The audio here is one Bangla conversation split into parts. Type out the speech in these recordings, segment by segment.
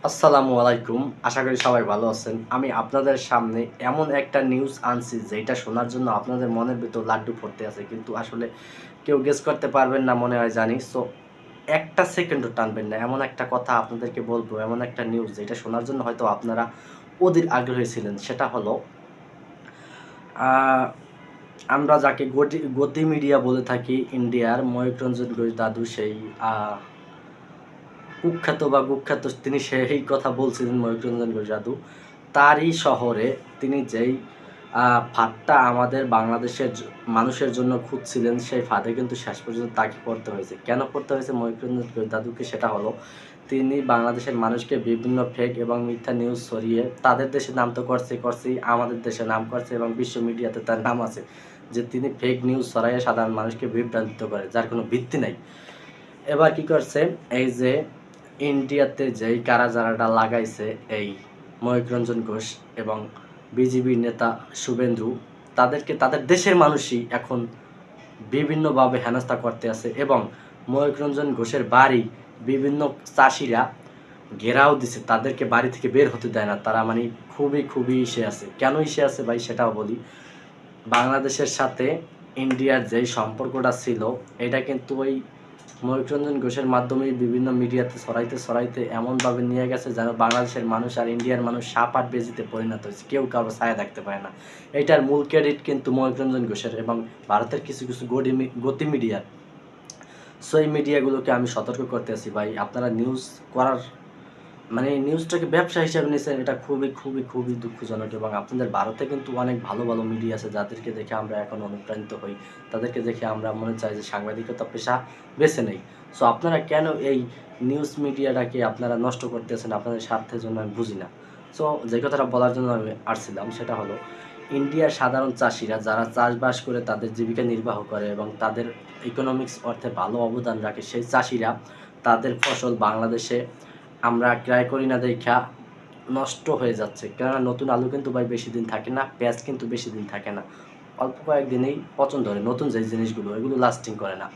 আসসালামু আলাইকুম। আশা করি সবাই ভালো আছেন। আমি আপনাদের সামনে এমন একটা নিউজ আনছি যেটা শোনার জন্য আপনাদের মনের ভিতর লাড্ডু ফুটতে আছে। কিন্তু আসলে কেউ গেস করতে পারবেন না মনে হয় জানি। সো একটা সেকেন্ডও টানবেন না। এমন একটা কথা আপনাদেরকে বলবো, এমন একটা নিউজ যেটা শোনার জন্য হয়তো আপনারা অধীর আগ্রহী ছিলেন। সেটা হলো আ আমরা যাকে গতি মিডিয়া বলে থাকি ইন্ডিয়ার ময়ূক রঞ্জন ঘোষ দাদু সেই আ কুখ্যাত বা কুখ্যাত তিনি সেই কথা বলছিলেন ময়ূররঞ্জন ঘোষ দাদু। তারই শহরে তিনি যেই ফাঁদটা আমাদের বাংলাদেশের মানুষের জন্য খুঁজছিলেন, সেই ফাঁদে কিন্তু শেষ পর্যন্ত তাকে পড়তে হয়েছে। কেন পড়তে হয়েছে ময়ূররঞ্জন ঘোষ দাদুকে? সেটা হলো তিনি বাংলাদেশের মানুষকে বিভিন্ন ফেক এবং মিথ্যা নিউজ ছড়িয়ে তাদের দেশে নাম তো করছেই, আমাদের দেশে নাম করছে এবং বিশ্ব মিডিয়াতে তার নাম আছে যে তিনি ফেক নিউজ ছড়াইয়ে সাধারণ মানুষকে বিভ্রান্তিত করে, যার কোনো ভিত্তি নাই। এবার কি করছে, এই যে ইন্ডিয়াতে যেই কারাজারাটা লাগাইছে এই ময়ূক রঞ্জন ঘোষ এবং বিজিবির নেতা শুভেন্দু, তাদেরকে তাদের দেশের মানুষই এখন বিভিন্নভাবে হেনস্থা করতে আছে এবং ময়ূক রঞ্জন ঘোষের বাড়ি বিভিন্ন চাষিরা ঘেরাও দিছে, তাদেরকে বাড়ি থেকে বের হতে দেয় না। তারা মানে খুবই ইসে আছে। কেন ইসে আছে ভাই সেটাও বলি। বাংলাদেশের সাথে ইন্ডিয়ার যেই সম্পর্কটা ছিল, এটা কিন্তু ওই ময়ূররঞ্জন ঘোষের মাধ্যমেই বিভিন্ন মিডিয়াতে ছড়াইতে এমনভাবে নিয়ে গেছে যেন বাংলাদেশের মানুষ আর ইন্ডিয়ার মানুষ সাপ আর বেজিতে পরিণত হয়েছে, কেউ কারো ছায়া দেখতে পায় না। এইটার মূল ক্রেডিট কিন্তু ময়ূররঞ্জন ঘোষের এবং ভারতের কিছু গতি মিডিয়ার। সো এই মিডিয়াগুলোকে আমি সতর্ক করতে আছি ভাই, আপনারা নিউজ করার মানে নিউজটাকে ব্যবসা হিসাবে নিয়েছেন, এটা খুবই দুঃখজনক। এবং আপনাদের ভারতে কিন্তু অনেক ভালো মিডিয়া আছে যাদেরকে দেখে আমরা এখন অনুপ্রাণিত হই, তাদেরকে দেখে আমরা মনে চাই যে সাংবাদিকতা পেশা বেছে নেই। সো আপনারা কেন এই নিউজ মিডিয়াটাকে আপনারা নষ্ট করতেছেন আপনাদের স্বার্থের জন্য, আমি বুঝি না। সো যে কথাটা বলার জন্য আমি আসছিলাম সেটা হলো ইন্ডিয়ার সাধারণ চাষিরা যারা চাষবাস করে তাদের জীবিকা নির্বাহ করে এবং তাদের ইকোনমিক্স অর্থে ভালো অবদান রাখে, সেই চাষিরা তাদের ফসল বাংলাদেশে আমরা ক্রয় করি না দেইখা নষ্ট হয়ে যাচ্ছে। কেননা নতুন আলু কিন্তু ভাই বেশি দিন থাকে না, পেঁয়াজ কিন্তু বেশি দিন থাকে না, অল্প কয়েকদিনেই পচন ধরে। নতুন যে জিনিসগুলো এগুলো লাস্টিং করে না।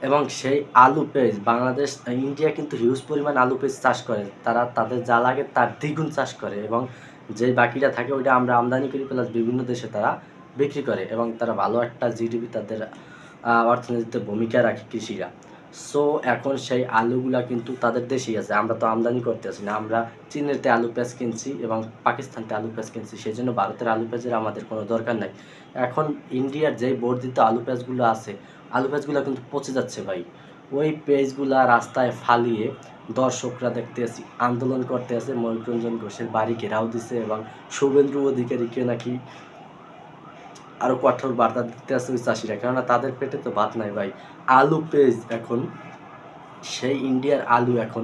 এবং সেই আলু পেঁয়াজ বাংলাদেশ ইন্ডিয়া কিন্তু হিউজ পরিমাণ আলু পেঁয়াজ চাষ করে, তারা তাদের যা লাগে তার দ্বিগুণ চাষ করে এবং যে বাকিটা থাকে ওইটা আমরা আমদানি করি, প্লাস বিভিন্ন দেশে তারা বিক্রি করে এবং তারা ভালো একটা জিডিপি তাদের অর্থনীতিতে ভূমিকা রাখে কৃষিরা। সো এখন সেই আলুগুলা কিন্তু তাদের দেশেই আছে, আমরা তো আমদানি করতে আসি না। আমরা চীনেতে আলু পেঁয়াজ কিনছি এবং পাকিস্তানতে আলু পেঁয়াজ কিনছি, সেই জন্য ভারতের আলু পেঁয়াজের আমাদের কোনো দরকার নাই। এখন ইন্ডিয়ার যেই বর্ধিত আলু পেঁয়াজগুলো আছে, আলু পেঁয়াজগুলো কিন্তু পচে যাচ্ছে ভাই। ওই পেঁয়াজগুলা রাস্তায় ফালিয়ে দর্শকরা দেখতে আসি আন্দোলন করতে আছে, ময়ূররঞ্জন ঘোষের বাড়ি ঘেরাও দিছে এবং শুভেন্দু অধিকারীকে নাকি আরও কঠোর বার্তা দিতে আছে ওই চাষিরা, কেননা তাদের পেটে তো ভাত নাই ভাই। আলু পেঁয়াজ এখন সেই ইন্ডিয়ার আলু এখন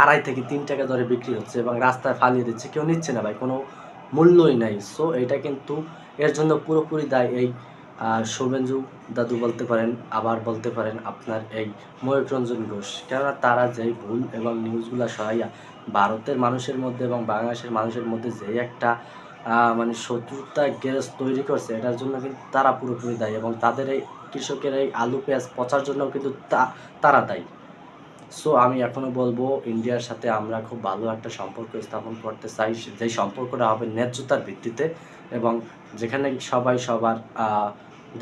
2.5 থেকে 3 টাকা দরে বিক্রি হচ্ছে এবং রাস্তায় ফালিয়ে দিচ্ছে, কেউ নিচ্ছে না ভাই, কোনো মূল্যই নাই। সো এটা কিন্তু এর জন্য পুরোপুরি দায় এই শুভেন্দু দাদু বলতে পারেন, আবার বলতে পারেন আপনার এই ময়ূক রঞ্জন ঘোষ। কেননা তারা যেই ভুল এবং নিউজগুলো সরাইয়া ভারতের মানুষের মধ্যে এবং বাংলাদেশের মানুষের মধ্যে যেই একটা মানে শত্রুতা গ্যাস তৈরি করছে, এটার জন্য কিন্তু তারা পুরোপুরি দায়ী এবং তাদের এই কৃষকের এই আলু পেঁয়াজ পচার জন্য কিন্তু তারা দায়ী। সো আমি এখনও বলবো ইন্ডিয়ার সাথে আমরা খুব ভালো একটা সম্পর্ক স্থাপন করতে চাই, যেই সম্পর্কটা হবে ন্যায্যতার ভিত্তিতে এবং যেখানে সবাই সবার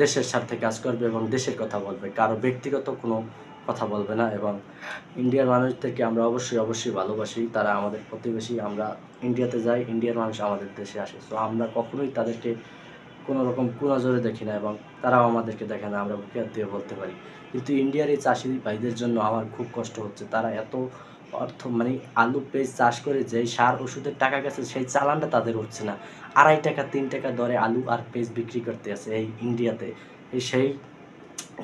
দেশের স্বার্থে কাজ করবে এবং দেশের কথা বলবে, কারো ব্যক্তিগত কোনো কথা বলবে না। এবং ইন্ডিয়ার মানুষদেরকে আমরা অবশ্যই ভালোবাসি, তারা আমাদের প্রতিবেশী। আমরা ইন্ডিয়াতে যাই, ইন্ডিয়ার মানুষ আমাদের দেশে আসে। সো আমরা কখনোই তাদেরকে কোনো রকম কুনজরে দেখি না এবং তারাও আমাদেরকে দেখে না, আমরা বুকে হাত দিয়ে বলতে পারি। কিন্তু ইন্ডিয়ার এই চাষি ভাইদের জন্য আমার খুব কষ্ট হচ্ছে, তারা এত অর্থ মানে আলু পেঁয়াজ চাষ করে যেই সার ওষুধের টাকা গেছে সেই চালানটা তাদের হচ্ছে না, 2.5 টাকা 3 টাকা দরে আলু আর পেঁয়াজ বিক্রি করতে আছে এই ইন্ডিয়াতে। এই সেই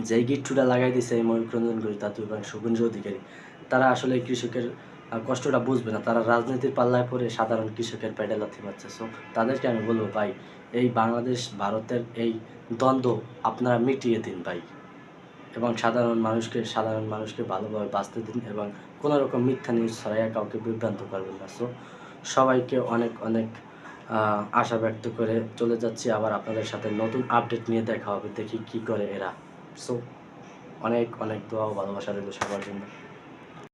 যেই গিট্টুটা লাগাই দিছে এই ময়ূক রঞ্জন ঘোষ দাদু এবং শুভেন্দু অধিকারী, তারা আসলে কৃষকের কষ্টটা বুঝবে না, তারা রাজনীতির পাল্লায় পড়ে সাধারণ কৃষকের পেটে লাথি মারছে। সো তাদেরকে আমি বলবো ভাই, এই বাংলাদেশ ভারতের এই দ্বন্দ্ব আপনারা মিটিয়ে দিন ভাই এবং সাধারণ মানুষকে ভালোভাবে বাঁচতে দিন এবং কোনো রকম মিথ্যা নিউজ ছড়াইয়া কাউকে বিভ্রান্ত করবেন না। সো সবাইকে অনেক আশা ব্যক্ত করে চলে যাচ্ছি, আবার আপনাদের সাথে নতুন আপডেট নিয়ে দেখা হবে, দেখি কি করে এরা। সো অনেক দোয়া ও ভালোবাসা রইল সবার জন্য।